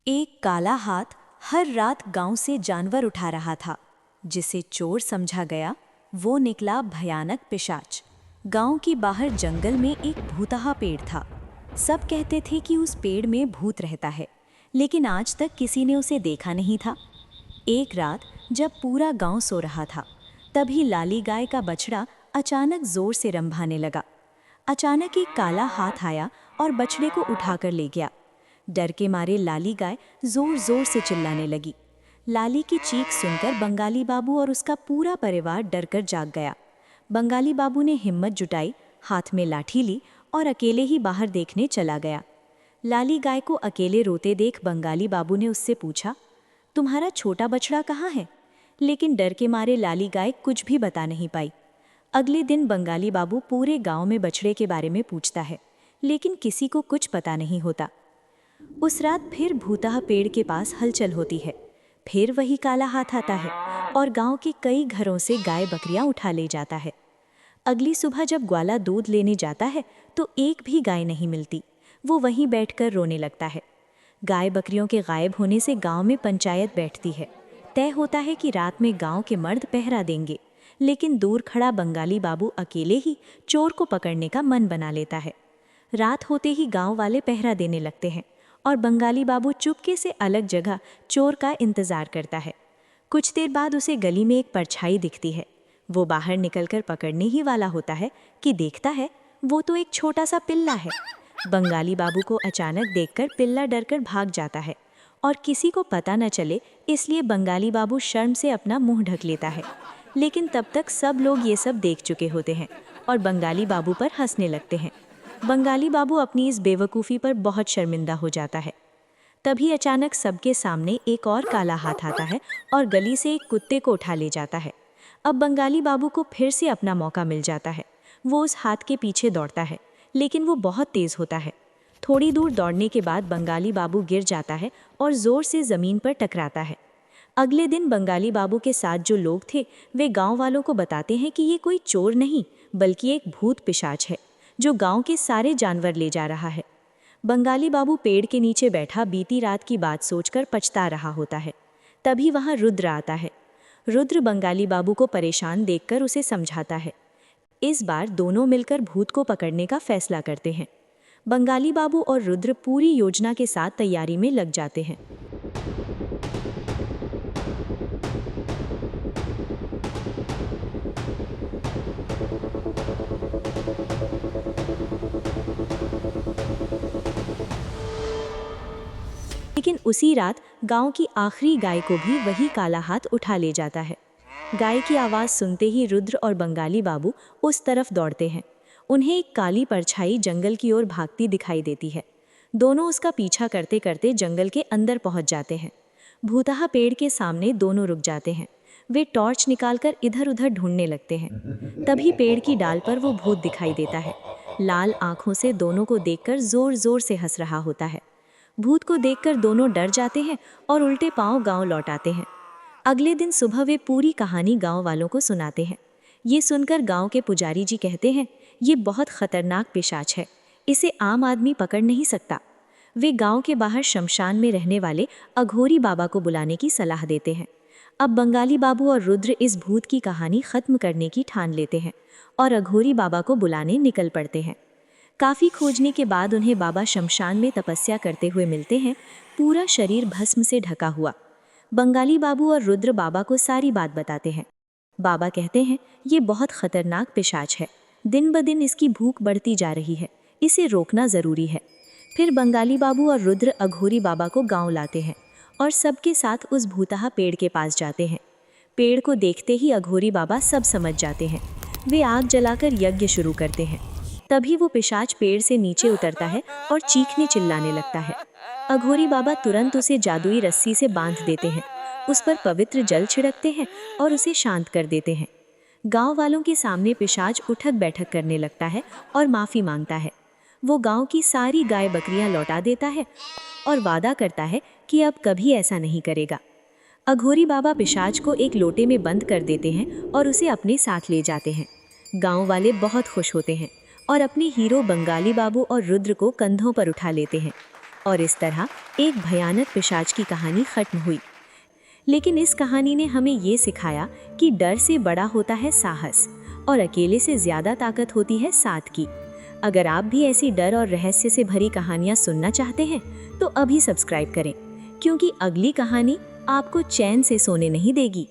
एक काला हाथ हर रात गांव से जानवर उठा रहा था। जिसे चोर समझा गया वो निकला भयानक पिशाच। गांव की बाहर जंगल में एक भूतहा पेड़ था। सब कहते थे कि उस पेड़ में भूत रहता है, लेकिन आज तक किसी ने उसे देखा नहीं था। एक रात जब पूरा गांव सो रहा था, तभी लाली गाय का बछड़ा अचानक जोर से रंभाने लगा। अचानक एक काला हाथ आया और बछड़े को उठाकर ले गया। डर के मारे लाली गाय जोर जोर से चिल्लाने लगी। लाली की चीख सुनकर बंगाली बाबू और उसका पूरा परिवार डरकर जाग गया। बंगाली बाबू ने हिम्मत जुटाई, हाथ में लाठी ली और अकेले ही बाहर देखने चला गया। लाली गाय को अकेले रोते देख बंगाली बाबू ने उससे पूछा, तुम्हारा छोटा बछड़ा कहाँ है? लेकिन डर के मारे लाली गाय कुछ भी बता नहीं पाई। अगले दिन बंगाली बाबू पूरे गांव में बछड़े के बारे में पूछता है, लेकिन किसी को कुछ पता नहीं होता। उस रात फिर भूतहा पेड़ के पास हलचल होती है। फिर वही काला हाथ आता है और गांव के कई घरों से गाय बकरियां उठा ले जाता है। अगली सुबह जब ग्वाला दूध लेने जाता है तो एक भी गाय नहीं मिलती। वो वहीं बैठकर रोने लगता है। गाय बकरियों के गायब होने से गांव में पंचायत बैठती है। तय होता है कि रात में गांव के मर्द पहरा देंगे, लेकिन दूर खड़ा बंगाली बाबू अकेले ही चोर को पकड़ने का मन बना लेता है। रात होते ही गांव वाले पहरा देने लगते हैं और बंगाली बाबू चुपके से अलग जगह चोर का इंतजार करता है। कुछ देर बाद उसे गली में एक परछाई दिखती है। वो बाहर निकलकर पकड़ने ही वाला होता है कि देखता है वो तो एक छोटा सा पिल्ला है। बंगाली बाबू को अचानक देखकर पिल्ला डरकर भाग जाता है और किसी को पता न चले इसलिए बंगाली बाबू शर्म से अपना मुंह ढक लेता है। लेकिन तब तक सब लोग ये सब देख चुके होते हैं और बंगाली बाबू पर हंसने लगते हैं। बंगाली बाबू अपनी इस बेवकूफ़ी पर बहुत शर्मिंदा हो जाता है। तभी अचानक सबके सामने एक और काला हाथ आता है और गली से एक कुत्ते को उठा ले जाता है। अब बंगाली बाबू को फिर से अपना मौका मिल जाता है। वो उस हाथ के पीछे दौड़ता है, लेकिन वो बहुत तेज़ होता है। थोड़ी दूर दौड़ने के बाद बंगाली बाबू गिर जाता है और ज़ोर से ज़मीन पर टकराता है। अगले दिन बंगाली बाबू के साथ जो लोग थे वे गाँव वालों को बताते हैं कि ये कोई चोर नहीं बल्कि एक भूत पिशाच है जो गांव के सारे जानवर ले जा रहा है। बंगाली बाबू पेड़ के नीचे बैठा बीती रात की बात सोचकर पछता रहा होता है। तभी वहां रुद्र आता है। रुद्र बंगाली बाबू को परेशान देखकर उसे समझाता है। इस बार दोनों मिलकर भूत को पकड़ने का फैसला करते हैं। बंगाली बाबू और रुद्र पूरी योजना के साथ तैयारी में लग जाते हैं। लेकिन उसी रात गांव की आखिरी गाय को भी वही काला हाथ उठा ले जाता है। गाय की आवाज़ सुनते ही रुद्र और बंगाली बाबू उस तरफ दौड़ते हैं। उन्हें एक काली परछाई जंगल की ओर भागती दिखाई देती है। दोनों उसका पीछा करते करते जंगल के अंदर पहुंच जाते हैं। भूतहा पेड़ के सामने दोनों रुक जाते हैं। वे टॉर्च निकालकर इधर उधर ढूंढने लगते हैं। तभी पेड़ की डाल पर वो भूत दिखाई देता है। लाल आंखों से दोनों को देखकर जोर जोर से हंस रहा होता है। भूत को देखकर दोनों डर जाते हैं और उल्टे पांव गांव लौट आते हैं। अगले दिन सुबह वे पूरी कहानी गांव वालों को सुनाते हैं। ये सुनकर गांव के पुजारी जी कहते हैं, ये बहुत खतरनाक पिशाच है, इसे आम आदमी पकड़ नहीं सकता। वे गांव के बाहर शमशान में रहने वाले अघोरी बाबा को बुलाने की सलाह देते हैं। अब बंगाली बाबू और रुद्र इस भूत की कहानी खत्म करने की ठान लेते हैं और अघोरी बाबा को बुलाने निकल पड़ते हैं। काफ़ी खोजने के बाद उन्हें बाबा शमशान में तपस्या करते हुए मिलते हैं, पूरा शरीर भस्म से ढका हुआ। बंगाली बाबू और रुद्र बाबा को सारी बात बताते हैं। बाबा कहते हैं, ये बहुत खतरनाक पिशाच है, दिन ब दिन इसकी भूख बढ़ती जा रही है, इसे रोकना ज़रूरी है। फिर बंगाली बाबू और रुद्र अघोरी बाबा को गांव लाते हैं और सबके साथ उस भूतहा पेड़ के पास जाते हैं। पेड़ को देखते ही अघोरी बाबा सब समझ जाते हैं। वे आग जलाकर यज्ञ शुरू करते हैं। तभी वो पिशाच पेड़ से नीचे उतरता है और चीखने चिल्लाने लगता है। अघोरी बाबा तुरंत उसे जादुई रस्सी से बांध देते हैं, उस पर पवित्र जल छिड़कते हैं और उसे शांत कर देते हैं। गांव वालों के सामने पिशाच उठक बैठक करने लगता है और माफ़ी मांगता है। वो गांव की सारी गाय बकरियां लौटा देता है और वादा करता है कि अब कभी ऐसा नहीं करेगा। अघोरी बाबा पिशाच को एक लोटे में बंद कर देते हैं और उसे अपने साथ ले जाते हैं। गाँव वाले बहुत खुश होते हैं और अपने हीरो बंगाली बाबू और रुद्र को कंधों पर उठा लेते हैं। और इस तरह एक भयानक पिशाच की कहानी खत्म हुई। लेकिन इस कहानी ने हमें ये सिखाया कि डर से बड़ा होता है साहस और अकेले से ज्यादा ताकत होती है साथ की। अगर आप भी ऐसी डर और रहस्य से भरी कहानियां सुनना चाहते हैं तो अभी सब्सक्राइब करें, क्योंकि अगली कहानी आपको चैन से सोने नहीं देगी।